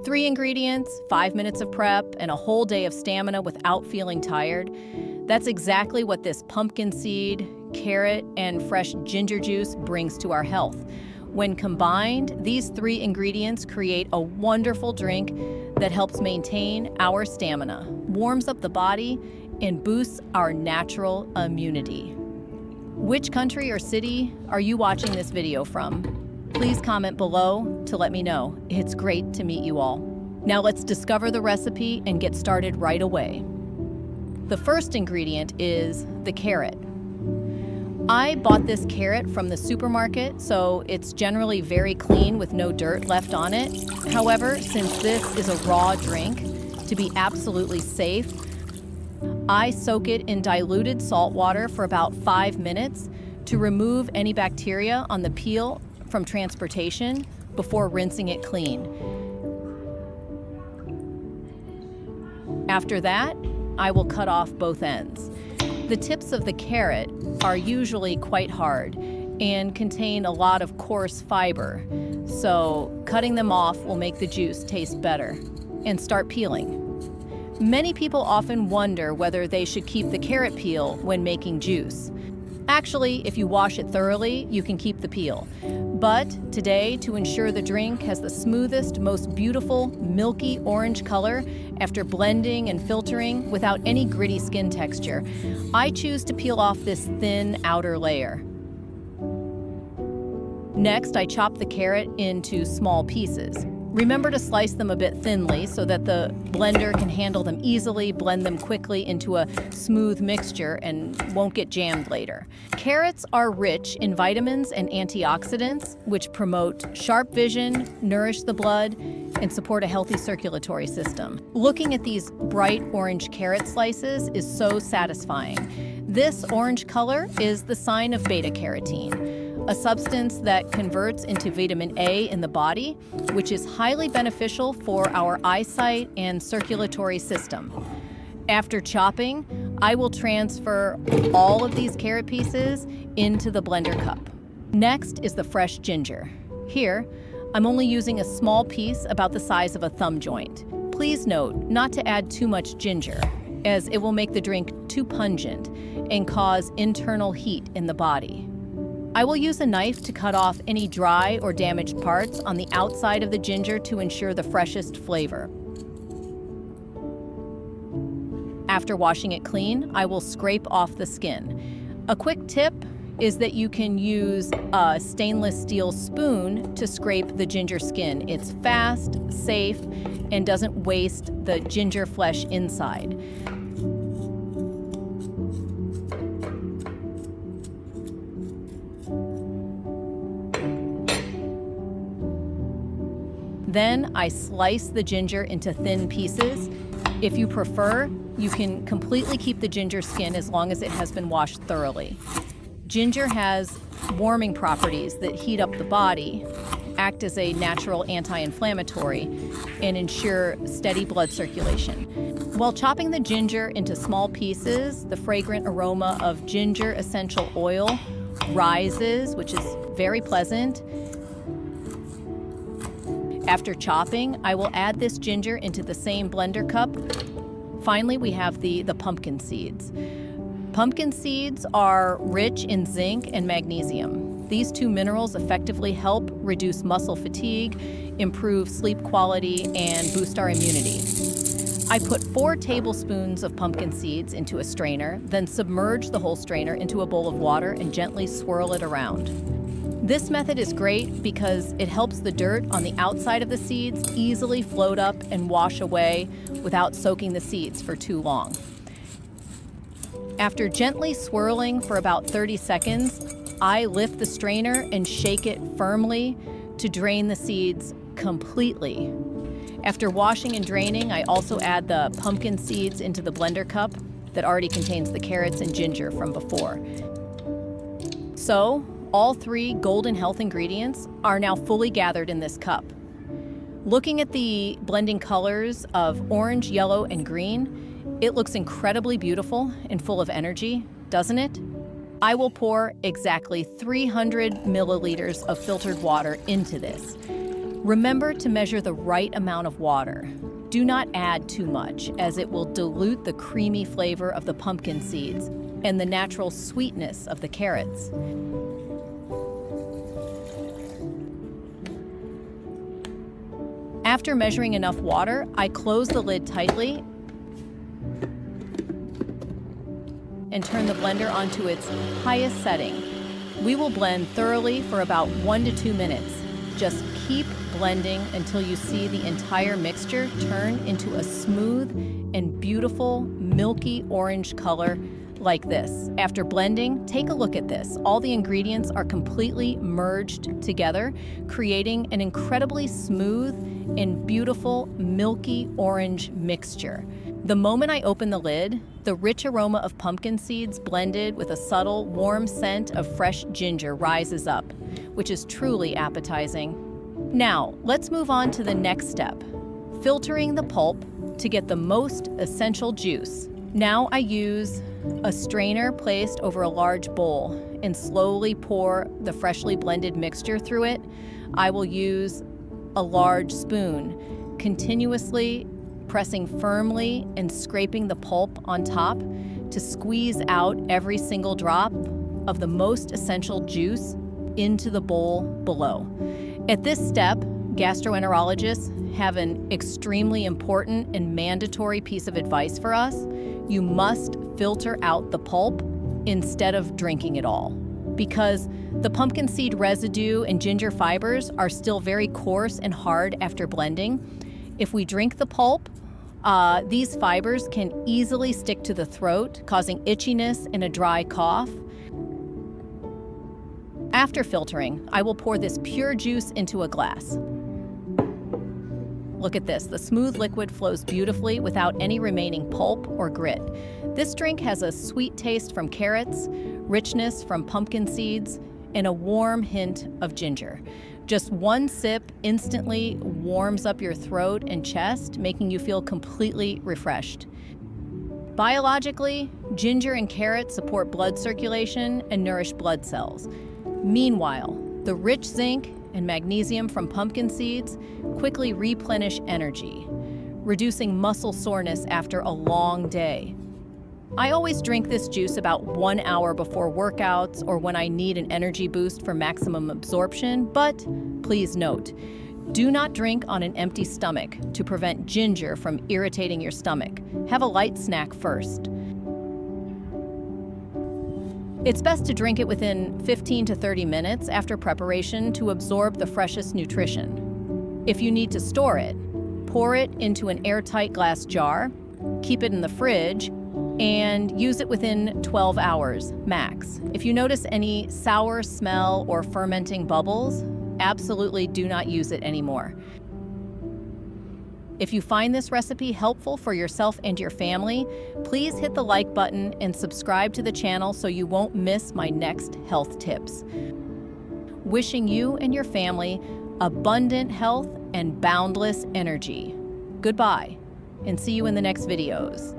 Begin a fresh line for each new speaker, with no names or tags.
3 ingredients, 5 minutes of prep, and a whole day of stamina without feeling tired. That's exactly what this pumpkin seed, carrot, and fresh ginger juice brings to our health. When combined, these 3 ingredients create a wonderful drink that helps maintain our stamina, warms up the body, and boosts our natural immunity. Which country or city are you watching this video from? Please comment below to let me know. It's great to meet you all. Now let's discover the recipe and get started right away. The first ingredient is the carrot. I bought this carrot from the supermarket, so it's generally very clean with no dirt left on it. However, since this is a raw drink, to be absolutely safe, I soak it in diluted salt water for about 5 minutes to remove any bacteria on the peel from transportation before rinsing it clean. After that, I will cut off both ends. The tips of the carrot are usually quite hard and contain a lot of coarse fiber, so cutting them off will make the juice taste better. And start peeling. Many people often wonder whether they should keep the carrot peel when making juice. Actually, if you wash it thoroughly, you can keep the peel. But today, to ensure the drink has the smoothest, most beautiful, milky orange color after blending and filtering without any gritty skin texture, I choose to peel off this thin outer layer. Next, I chop the carrot into small pieces. Remember to slice them a bit thinly so that the blender can handle them easily, blend them quickly into a smooth mixture, and won't get jammed later. Carrots are rich in vitamins and antioxidants, which promote sharp vision, nourish the blood, and support a healthy circulatory system. Looking at these bright orange carrot slices is so satisfying. This orange color is the sign of beta-carotene, a substance that converts into vitamin A in the body, which is highly beneficial for our eyesight and circulatory system. After chopping, I will transfer all of these carrot pieces into the blender cup. Next is the fresh ginger. Here, I'm only using a small piece about the size of a thumb joint. Please note not to add too much ginger, as it will make the drink too pungent and cause internal heat in the body. I will use a knife to cut off any dry or damaged parts on the outside of the ginger to ensure the freshest flavor. After washing it clean, I will scrape off the skin. A quick tip is that you can use a stainless steel spoon to scrape the ginger skin. It's fast, safe, and doesn't waste the ginger flesh inside. Then I slice the ginger into thin pieces. If you prefer, you can completely keep the ginger skin as long as it has been washed thoroughly. Ginger has warming properties that heat up the body, act as a natural anti-inflammatory, and ensure steady blood circulation. While chopping the ginger into small pieces, the fragrant aroma of ginger essential oil rises, which is very pleasant. After chopping, I will add this ginger into the same blender cup. Finally, we have the pumpkin seeds. Pumpkin seeds are rich in zinc and magnesium. These 2 minerals effectively help reduce muscle fatigue, improve sleep quality, and boost our immunity. I put 4 tablespoons of pumpkin seeds into a strainer, then submerge the whole strainer into a bowl of water and gently swirl it around. This method is great because it helps the dirt on the outside of the seeds easily float up and wash away without soaking the seeds for too long. After gently swirling for about 30 seconds, I lift the strainer and shake it firmly to drain the seeds completely. After washing and draining, I also add the pumpkin seeds into the blender cup that already contains the carrots and ginger from before. So, all 3 golden health ingredients are now fully gathered in this cup. Looking at the blending colors of orange, yellow, and green, it looks incredibly beautiful and full of energy, doesn't it? I will pour exactly 300 milliliters of filtered water into this. Remember to measure the right amount of water. Do not add too much, as it will dilute the creamy flavor of the pumpkin seeds and the natural sweetness of the carrots. After measuring enough water, I close the lid tightly and turn the blender onto its highest setting. We will blend thoroughly for about 1 to 2 minutes. Just keep blending until you see the entire mixture turn into a smooth and beautiful milky orange color like this. After blending, take a look at this. All the ingredients are completely merged together, creating an incredibly smooth and beautiful milky orange mixture. The moment I open the lid, the rich aroma of pumpkin seeds blended with a subtle, warm scent of fresh ginger rises up, which is truly appetizing. Now, let's move on to the next step, filtering the pulp to get the most essential juice. Now I use a strainer placed over a large bowl and slowly pour the freshly blended mixture through it. I will use a large spoon, continuously pressing firmly and scraping the pulp on top to squeeze out every single drop of the most essential juice into the bowl below. At this step, gastroenterologists have an extremely important and mandatory piece of advice for us. You must filter out the pulp instead of drinking it all, because the pumpkin seed residue and ginger fibers are still very coarse and hard after blending. If we drink the pulp, these fibers can easily stick to the throat, causing itchiness and a dry cough. After filtering, I will pour this pure juice into a glass. Look at this. The smooth liquid flows beautifully without any remaining pulp or grit. This drink has a sweet taste from carrots, richness from pumpkin seeds, and a warm hint of ginger. Just one sip instantly warms up your throat and chest, making you feel completely refreshed. Biologically, ginger and carrots support blood circulation and nourish blood cells. Meanwhile, the rich zinc and magnesium from pumpkin seeds quickly replenish energy, reducing muscle soreness after a long day. I always drink this juice about 1 hour before workouts or when I need an energy boost for maximum absorption, but please note, do not drink on an empty stomach to prevent ginger from irritating your stomach. Have a light snack first. It's best to drink it within 15 to 30 minutes after preparation to absorb the freshest nutrition. If you need to store it, pour it into an airtight glass jar, keep it in the fridge, and use it within 12 hours max. If you notice any sour smell or fermenting bubbles, absolutely do not use it anymore. If you find this recipe helpful for yourself and your family, please hit the like button and subscribe to the channel so you won't miss my next health tips. Wishing you and your family abundant health and boundless energy. Goodbye, and see you in the next videos.